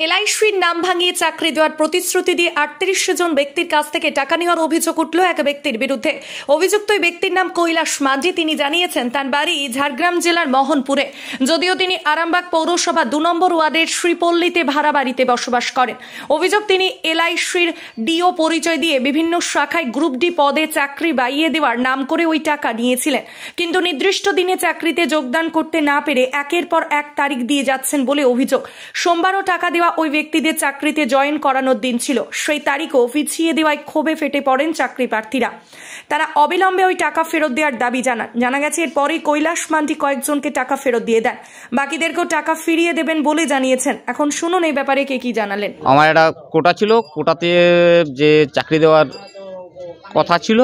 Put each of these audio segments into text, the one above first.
এলআইসির নাম ভাঙিয়ে চাকরি দেওয়ার প্রতিশ্রুতি দিয়ে ৩৮ জন ব্যক্তির কাছ থেকে টাকা নেওয়ার অভিযোগ উঠল এক ব্যক্তির বিরুদ্ধে। অভিযুক্ত ওই ব্যক্তির নাম কৈলাস মাঝি। তিনি জানিয়েছেন তার বাড়ি ঝাড়গ্রাম জেলার মোহনপুরে, যদিও তিনি আরামবাগ পৌরসভা ২ নম্বর ওয়ার্ডের শ্রীপল্লীতে ভাড়া বাড়িতে বসবাস করেন। অভিযোগ, তিনি এলআইসির ডিও পরিচয় দিয়ে বিভিন্ন শাখায় গ্রুপ ডি পদে চাকরি বাইয়ে দেওয়ার নাম করে ওই টাকা নিয়েছিলেন, কিন্তু নির্দিষ্ট দিনে চাকরিতে যোগদান করতে না পেরে একের পর এক তারিখ দিয়ে যাচ্ছেন বলে অভিযোগ। সোমবারও টাকা দেওয়া ওই ব্যক্তিদের চাকরিতে জয়েন করানোর দিন ছিল, সেই তারিখও পিছিয়ে দেওয়ায় ক্ষোভে ফেটে পড়েন চাকরি প্রার্থীরা। তারা অবিলম্বে ওই টাকা ফেরত দেওয়ার দাবি জানান। জানা গেছে এরপরই কৈলাস মান্ডি কয়েকজনকে টাকা ফেরত দিয়ে দেন, বাকিদেরকেও টাকা ফিরিয়ে দেবেন বলে জানিয়েছেন। এখন শুনুন এই ব্যাপারে কে কি জানালেন। আমার একটা কোটা ছিল, কোটাতে যে চাকরি দেওয়ার কথা ছিল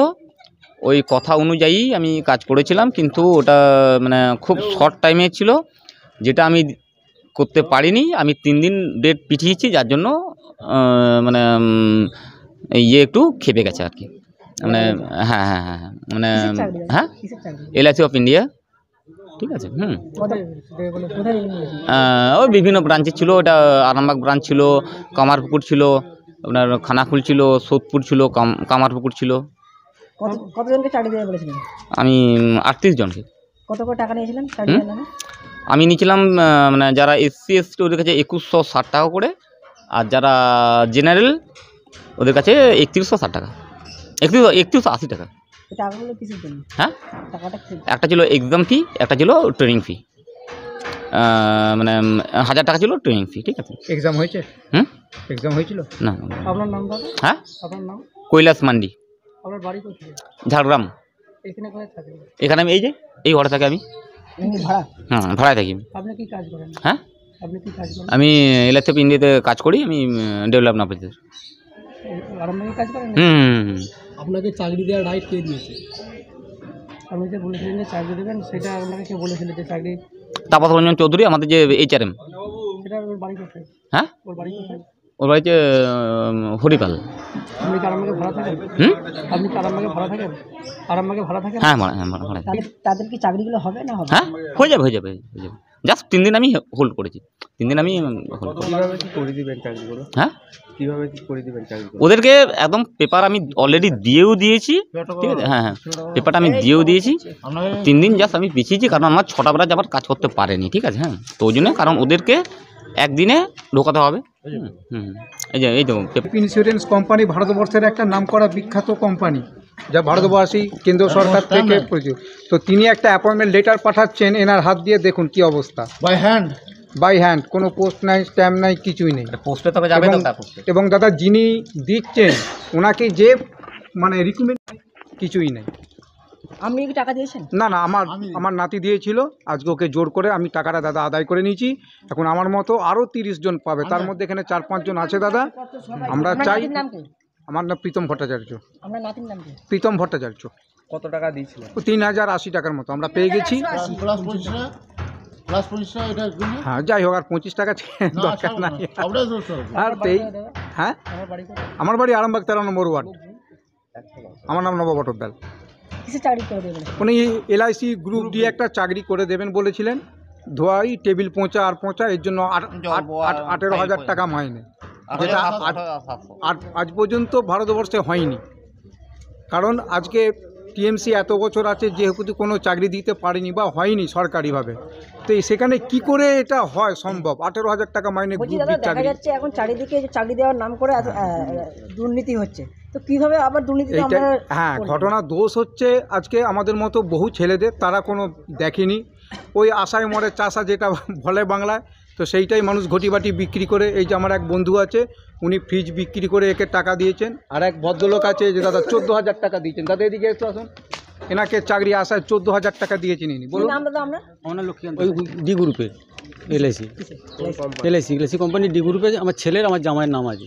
ওই কথা অনুযায়ী আমি কাজ করেছিলাম, কিন্তু ওটা মানে খুব শর্ট টাইমে ছিল, যেটা আমি করতে পারিনি। আমি 3 দিন ডেট পিছিয়েছি, যার জন্য মানে একটু খেপে গেছে আর কি। মানে হ্যাঁ মানে হ্যাঁ এলআইসি অফ ইন্ডিয়া, ঠিক আছে। ওই বিভিন্ন ব্রাঞ্চে ছিল, ওটা আরামবাগ ব্রাঞ্চ ছিল, কামারপুকুর ছিল, আপনার খানাকুল ছিল, সোদপুর ছিল, কামারপুকুর ছিল। কতজনকে চাকরি দেবে বলেছিলেন? আমি 38 জনকে। কত করে টাকা নিয়েছিলেন? আমি নিয়েছিলাম মানে যারা SC ST ওদের কাছে 2160 টাকা করে, আর যারা জেনারেল ওদের কাছে 3160 টাকা, 3180 টাকা। টাকাগুলো কিসের জন্য? হ্যাঁ, টাকাটা একটা ছিল এক্সাম ফি, একটা ছিল ট্রেনিং ফি, মানে 1000 টাকা ছিল ট্রেনিং ফি, ঠিক আছে। এক্সাম হয়েছে? এক্সাম হয়েছিল না। আপনার নাম দাদা? হ্যাঁ, আপনার নাম? কৈলাস মান্ডি। আপনার বাড়ি কোথায়? ঝাড়গ্রাম। এখানে কোথায় থাকেন? এখানে আমি এই ঘরে থাকি আমি। ভাড়া? হ্যাঁ, ভাড়ায় থাকি। আপনি কি কাজ করেন? হ্যাঁ, আপনি কি কাজ করেন? আমি এলআইসি অফ ইন্ডিয়াতে কাজ করি, আমি ডেভেলপমেন্ট অফিসার। আরামবাগে কাজ করেন? আপনাকে চাকরি দেওয়ার রাইট কে দিয়েছে? আপনি যে বলেছিলেন যে চাকরি দেবেন, সেটা আপনাকে কে বলেছিল যে চাকরি? তাপস রঞ্জন চৌধুরী, আমাদের যে HRM। সেটা ওর বাড়ি কোথায়? হ্যাঁ, ওর বাড়ি কোথায়? ওর বাড়িতে হরিপাল। আপনি কি আরামবাগে ভাড়া থাকেন? আপনি কি আরামবাগে ভাড়া থাকেন? আরামবাগে ভাড়া থাকেন? হ্যাঁ, ভাড়া। তাদের কি চাকরিগুলো হবে না হবে? হ্যাঁ, হয়ে যাবে। জাস্ট 3 দিন আমি হোল্ড করেছি, 3 দিন আমি হোল্ড করেছি। কিভাবে কি করে দিবেন চাকরিগুলো? হ্যাঁ, কিভাবে কি করে দিবেন চাকরিগুলো? ওদেরকে একদম পেপার আমি অলরেডি দিয়েও দিয়েছি, ঠিক আছে। হ্যাঁ, পেপারটা আমি দিয়েও দিয়েছি। 3 দিন জাস্ট আমি পিছিয়েছি, কারণ আমার 6টা বেলা যাবার কাজ করতে পারেনি, ঠিক আছে। হ্যাঁ, তো ওই জন্য, কারণ ওদেরকে একদিনে ঢোকাতে হবে। এই তো ইন্স্যুরেন্স কোম্পানি ভারতবর্ষের একটা নামকরা বিখ্যাত কোম্পানি, যা ভারতবর্ষী কেন্দ্র সরকার থেকে পরিচিত। তো তিনি একটা অ্যাপয়েন্টমেন্ট লেটার পাঠাচ্ছেন, এনার হাত দিয়ে দেখুন কি অবস্থা। বাই হ্যান্ড, কোনো পোস্ট নাই, স্ট্যাম্প নাই, কিছুই নেই। পোস্টে তবে যাবে তো, এবং দাদা যিনি দিচ্ছেন ওনাকে যে মানে রিকমেন্ড কিছুই নেই। আপনি কি টাকা দিয়েছেন? না, আমার নাতি দিয়েছিল। আজকে ওকে জোর করে আমি টাকাটা দাদা আদায় করে নিয়েছি। এখন আমার মতো আরও 30 জন পাবে, তার মধ্যে এখানে 4-5 জন আছে দাদা। আমরা চাই। আমার নাম প্রীতম ভট্টাচার্য। আপনার নাতির নাম কি? প্রীতম ভট্টাচার্য। কত টাকা দিয়েছিলেন? 3080 টাকার মতো আমরা পেয়ে গেছি। হ্যাঁ, যাই হোক, আর 25 টাকা দরকার নাই। আর হ্যাঁ, আমার বাড়ি আরামবাগ 13 নম্বর ওয়ার্ড। আমার নাম নব বটদ্দাল। উনি এলআইসি গ্রুপ দিয়ে একটা চাকরি করে দেবেন বলেছিলেন, ধোয়াই, টেবিল পোঁচা আর পোঁচা, এর জন্য 18,000 টাকা মাইনে, যেটা আজ পর্যন্ত ভারতবর্ষে হয়নি। কারণ আজকে টিএমসি এত বছর আছে, যেহেতু কোনো চাকরি দিতে পারেনি বা হয়নি সরকারিভাবে, তো সেখানে কি করে এটা হয় সম্ভব? 18,000 টাকা মাইনে দেখা যাচ্ছে এখন চারিদিকে চাকরি দেওয়ার নাম করে দুর্নীতি হচ্ছে, তো কিভাবে আবার দুর্নীতি? হ্যাঁ, ঘটনা দোষ হচ্ছে আজকে আমাদের মতো বহু ছেলেদের, তারা কোনো দেখেনি, ওই আশায় মরে চাষা, যেটা বলে বাংলায়, তো সেইটাই মানুষ ঘটিবাটি বিক্রি করে। এই যে আমার এক বন্ধু আছে, উনি ফ্রিজ বিক্রি করে একে টাকা দিয়েছেন। আর এক ভদ্রলোক আছে যে দাদা 14,000 টাকা দিয়েছেন। দাদা এদিকে একটু আসুন, এনাকে চাকরি আসায় 14,000 টাকা দিয়েছেন ইনি। বলুন। ওই ডি গ্রুপের এলআইসি কোম্পানি ডি গ্রুপে আমার ছেলের, আমার জামাইয়ের নাম আছে।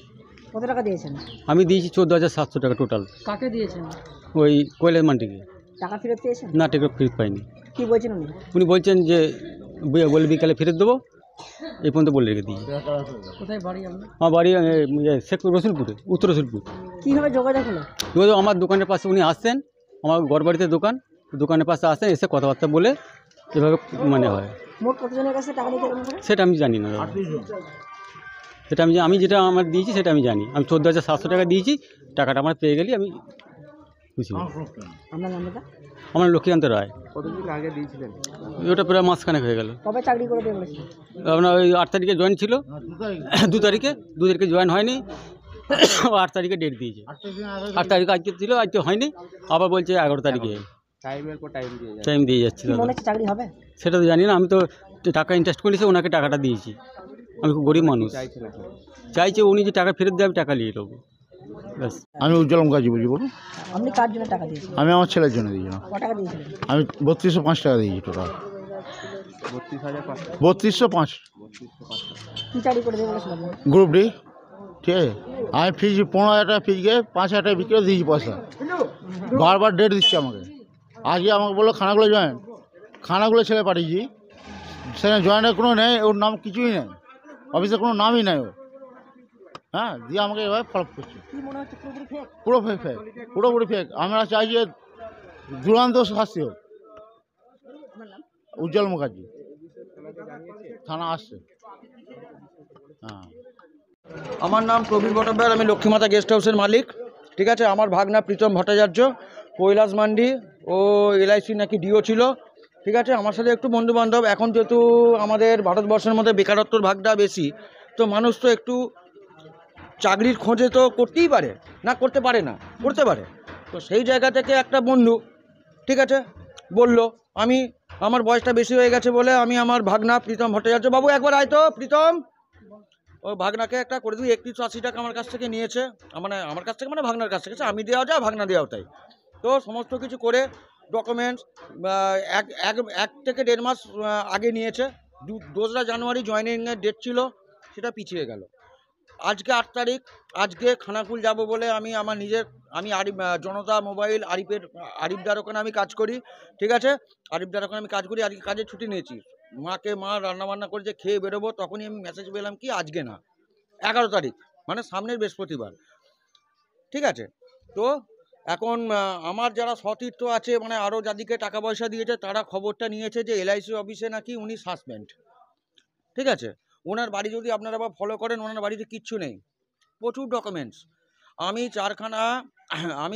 কত টাকা দিয়েছেন? আমি দিয়েছি 14,700 টাকা টোটাল। কাকে দিয়েছেন? ওই কৈলাস মান্ডিকে। টাকা ফেরত পেয়েছেন? না, টাকা ফেরত পাইনি। কি বলছেন উনি বলছেন যে বলে বিকালে ফেরত দেবো, এই পর্যন্ত বলে রেখে দিই। কোথায় বাড়ি আপনার? আমার বাড়ি শেখ রসুলপুরে, উত্তর রসুলপুর। কীভাবে যোগাযোগ হলো? আমার দোকানের পাশে উনি আসছেন, আমার ঘর বাড়িতে দোকানের পাশে আসেন, এসে কথাবার্তা বলে এভাবে মানে হয়। মোট কতজনের কাছে টাকা নিতে? সেটা আমি জানি না। সেটা আমি যেটা আমার দিয়েছি সেটা আমি জানি। আমি 14,700 টাকা দিয়েছি, টাকাটা আমার পেয়ে গেলি আমি খুশি। আপনার নামটা? আমার লক্ষ্মীকান্ত রায়। কতদিন আগে দিয়েছিলেন? ওটা প্রায় মাসখানেক হয়ে গেল। কবে চাকরি করে দিয়ে বলেছিলেন? আপনার ওই 8 তারিখে জয়েন ছিল, 2 তারিখে জয়েন হয়নি, 8 তারিখে ডেট দিয়েছে। 8 তারিখ আজকে ছিল, আজকে হয়নি, আবার বলছে 11 তারিখে টাইমের পর টাইম দিয়ে যাচ্ছে। মনে হচ্ছে চাকরি হবে? সেটা তো জানি না, আমি তো টাকা ইনভেস্ট করেছি, ওনাকে টাকাটা দিয়েছি। আমি খুব গরিব মানুষ, চাইছে উনি যে টাকা ফেরত দেয় আমি টাকা নিয়ে নেবো ব্যাস। আমি উজ্জ্বল মুখার্জি বলছি। বলুন। আপনি কার জন্য টাকা দিয়েছিলেন? আমি আমার ছেলের জন্য দিয়েছিলাম। ক টাকা দিয়েছিলেন? আমি 3205 টাকা দিয়েছি টোটাল। 3205। কি চাকরি করে দিয়ে বলেছিলেন? Group D. ঠিক আছে, আমি ফিজ 15,000 টাকা ফিজ গিয়ে 5,000 টাকা বিক্রি করে দিয়েছি পয়সা। বারবার ডেট দিচ্ছে আমাকে। আজকে আমাকে বললো খানাগুলো জয়েন, খানাগুলো ছেলে পাঠিয়েছি, সেখানে জয়েনের কোনো নেই, ওর নাম কিছুই নেই, অফিসে কোনো নামই নেই ওর। হ্যাঁ, দিয়ে আমাকে এভাবে ফলো করছে। কি মনে হচ্ছে পুরোপুরি ফেক? পুরো ফেক, পুরোপুরি ফেক। আমরা চাই যে দুরন্ত শাস্তি হোক। উজ্জ্বল মুখার্জি। থানা আসছে। হ্যাঁ। আমার নাম প্রবীর ভট্টাচার্য, আমি লক্ষ্মীমাতা গেস্ট হাউসের মালিক। ঠিক আছে, আমার ভাগনা প্রীতম ভট্টাচার্য কৈলাস মান্ডি, ও এলআইসি নাকি ডিও ছিল। ঠিক আছে, আমার সাথে একটু বন্ধুবান্ধব। এখন যেহেতু আমাদের ভারতবর্ষের মধ্যে বেকারত্বর ভাগটা বেশি, তো মানুষ তো একটু চাকরির খোঁজে তো করতেই পারে, না করতে পারে না, করতে পারে। তো সেই জায়গা থেকে একটা বন্ধু, ঠিক আছে, বলল, আমি আমার বয়সটা বেশি হয়ে গেছে বলে আমি আমার ভাগনা প্রীতম ভট্টাচার্য, বাবু একবার আয় তো প্রীতম, ও ভাগনাকে একটা করে দিই। 3180 টাকা আমার কাছ থেকে নিয়েছে, মানে আমার কাছ থেকে মানে ভাগনার কাছ থেকে, আমি দেওয়া যায় ভাগনা দেওয়াও তাই। তো সমস্ত কিছু করে ডকুমেন্টস এক থেকে 1.5 মাস আগে নিয়েছে। 2রা জানুয়ারি জয়েনিংয়ের ডেট ছিল, সেটা পিছিয়ে গেল। আজকে 8 তারিখ, আজকে খানাকুল যাব বলে আমি আমার নিজের, আমি জনতা মোবাইল আরিফদার ওখানে আমি কাজ করি। ঠিক আছে, আরিফদার ওখানে আমি কাজ করি। আজকে কাজে ছুটি নিয়েছি, মা রান্নাবান্না করে যে খেয়ে বেরোবো, তখনই আমি মেসেজ পেলাম কি আজকে না, 11 তারিখ, মানে সামনের বৃহস্পতিবার। ঠিক আছে, তো এখন আমার যারা সতীর্থ আছে, মানে আরও যাদেরকে টাকা পয়সা দিয়েছে, তারা খবরটা নিয়েছে যে এলআইসি অফিসে নাকি উনি সাসপেন্ড। ঠিক আছে, ওনার বাড়ি যদি আপনারা আবার ফলো করেন, ওনার বাড়িতে কিচ্ছু নেই, প্রচুর ডকুমেন্টস। আমি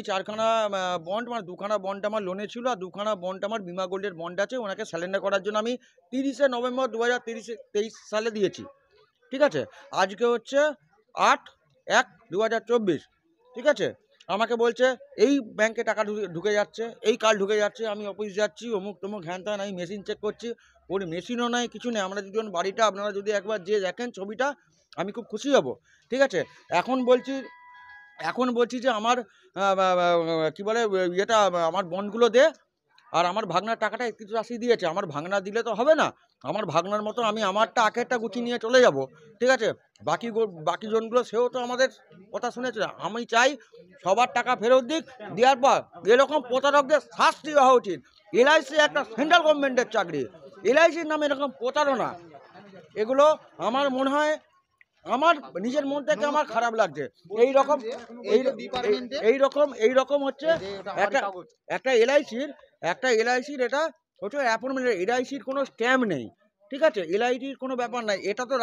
চারখানা বন্ড, মানে 2খানা বন্ড আমার লোনে ছিল, আর 2খানা বন্ড আমার বিমা গোল্ডের বন্ড আছে। ওনাকে স্যালেন্ডার করার জন্য আমি 30শে নভেম্বর 2023 সালে দিয়েছি। ঠিক আছে, আজকে হচ্ছে 8/1/2024। ঠিক আছে, আমাকে বলছে এই ব্যাংকে টাকা ঢুকে যাচ্ছে, এই কার্ড ঢুকে যাচ্ছে, আমি অফিস যাচ্ছি, অমুক তমুক হ্যান ত্যান, আমি মেশিন চেক করছি, ওর মেশিনও নাই, কিছু নেই। আমরা দুজন বাড়িটা আপনারা যদি একবার যে দেখেন ছবিটা, আমি খুব খুশি হব। ঠিক আছে, এখন বলছি যে আমার কি বলে ইয়েটা, আমার বন্ডগুলো দে, আর আমার ভাগনার টাকাটা 3180 দিয়েছে। আমার ভাগনা দিলে তো হবে না, আমার ভাগনার মতো আমি আমারটা আখেরটা গুছিয়ে নিয়ে চলে যাব। ঠিক আছে, বাকি জনগুলো সেও তো আমাদের কথা শুনেছে। আমি চাই সবার টাকা ফেরত দিক, দেওয়ার পর এরকম প্রতারকদের শাস্তি হওয়া উচিত। এলআইসি একটা সেন্ট্রাল গভর্নমেন্টের চাকরি, এলআইসির নামে এরকম প্রতারণা, এগুলো আমার মনে হয়, আমার নিজের মন থেকে আমার খারাপ লাগছে। এই রকম হচ্ছে একটা এলআইসির এটা হচ্ছে অ্যাপয়েন্টমেন্ট, এলআইসির কোনো স্ট্যাম্প নেই। ঠিক আছে, এলআইসির কোনো ব্যাপার নাই, এটা তো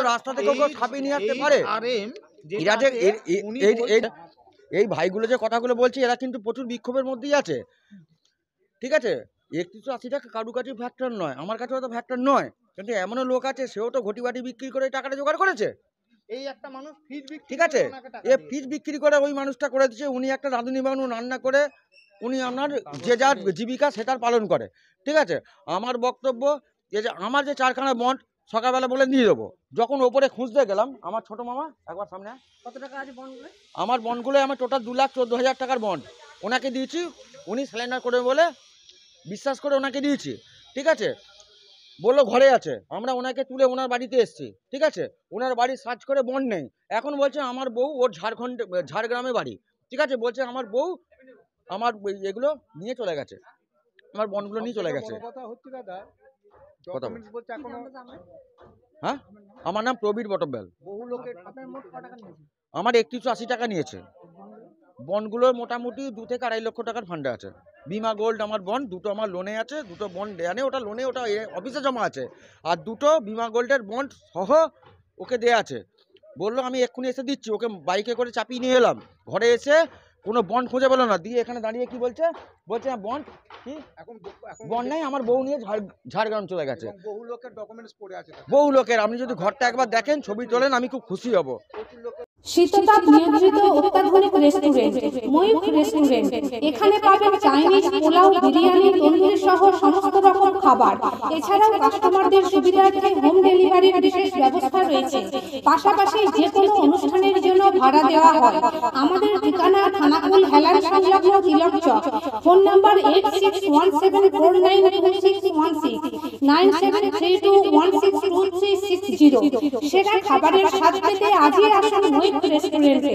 রাস্তা থেকে কেউ ছাপিয়ে নিয়ে আসতে পারে। এরা যে এই ভাইগুলো যে কথাগুলো বলছে, এরা কিন্তু প্রচুর বিক্ষোভের মধ্যেই আছে। ঠিক আছে, 3180 টাকা কারু কাছে ফ্যাক্টর নয়, আমার কাছেও তো ফ্যাক্টর নয়, কিন্তু এমনও লোক আছে সেও তো ঘটি বাটি বিক্রি করে টাকাটা জোগাড় করেছে। এই একটা মানুষ ফিজ বিক্রি, ঠিক আছে, এ ফিজ বিক্রি করে ওই মানুষটা করে দিচ্ছে। উনি একটা রাঁধুনি বানু রান্না করে, উনি আপনার যে যার জীবিকা সেটার পালন করে। ঠিক আছে, আমার বক্তব্য যে আমার যে 4খানা বন্ড সকালবেলা বলে দিয়ে দেবো, যখন ওপরে খুঁজতে গেলাম, আমার ছোট মামা একবার সামনে, কত টাকা আছে বন্ডগুলো? আমার বন্ডগুলো আমার টোটাল 2,14,000 টাকার বন্ড ওনাকে দিয়েছি। উনি সিলিন্ডার করে বলে বিশ্বাস করে ওনাকে দিয়েছি। ঠিক আছে, বললো ঘরে আছে, আমরা ওনাকে তুলে ওনার বাড়িতে এসেছি। ঠিক আছে, ওনার বাড়ি সার্চ করে বন্ড নেই। এখন বলছে আমার বউ, ওর ঝাড়গ্রামে বাড়ি। ঠিক আছে, বলছে আমার বউ আমার এগুলো নিয়ে চলে গেছে, আমার বন্ডগুলো নিয়ে চলে গেছে। হ্যাঁ, আমার নাম প্রবীর ভট্টাচার্য। আমার 3180 টাকা নিয়েছে। বন্ডগুলো মোটামুটি 2 থেকে 2.5 লক্ষ টাকার ফান্ডে আছে। বিমা গোল্ড আমার বন্ড, 2টো আমার লোনে আছে, 2টো বন্ড দেয়া নেই, ওটা লোনে, ওটা অফিসে জমা আছে। আর 2টো বিমা গোল্ডের বন্ড সহ ওকে দেয়া আছে। বললো আমি এক্ষুনি এসে দিচ্ছি, ওকে বাইকে করে চাপিয়ে নিয়ে এলাম। ঘরে এসে কোনো বন্ড খুঁজে পেলো না, দিয়ে এখানে দাঁড়িয়ে কি বলছে বন্ড কি বন্ড নাই, আমার বউ নিয়ে ঝাড়গ্রাম চলে গেছে। বহু লোকের ডকুমেন্টস পড়ে আছে, বহু লোকের, আপনি যদি ঘরটা একবার দেখেন, ছবি তোলেন, আমি খুব খুশি হব। শীততাপ নিয়ন্ত্রিত অত্যাধুনিক রেস্টুরেন্ট ময়ূখ রেস্টুরেন্ট। এখানে পাবেন চাইনিজ, পোলাও, বিরিয়ানি, তন্দুরি সহ সমস্ত রকম খাবার। এছাড়াও কাস্টমারদের সুবিধার্থে হোম ডেলিভারির বিশেষ ব্যবস্থা রয়েছে। পাশাপাশি যে কোনো অনুষ্ঠানের জন্য ভাড়া দেওয়া হয়। আমাদের ঠিকানা থানাকুল হেলান সংলগ্ন তিলক চক। Phone number 8617492616 9732162360। সেরা খাবারের স্বাদ পেতে আজই আসুন ময়ূখ রেস্টুরেন্টে।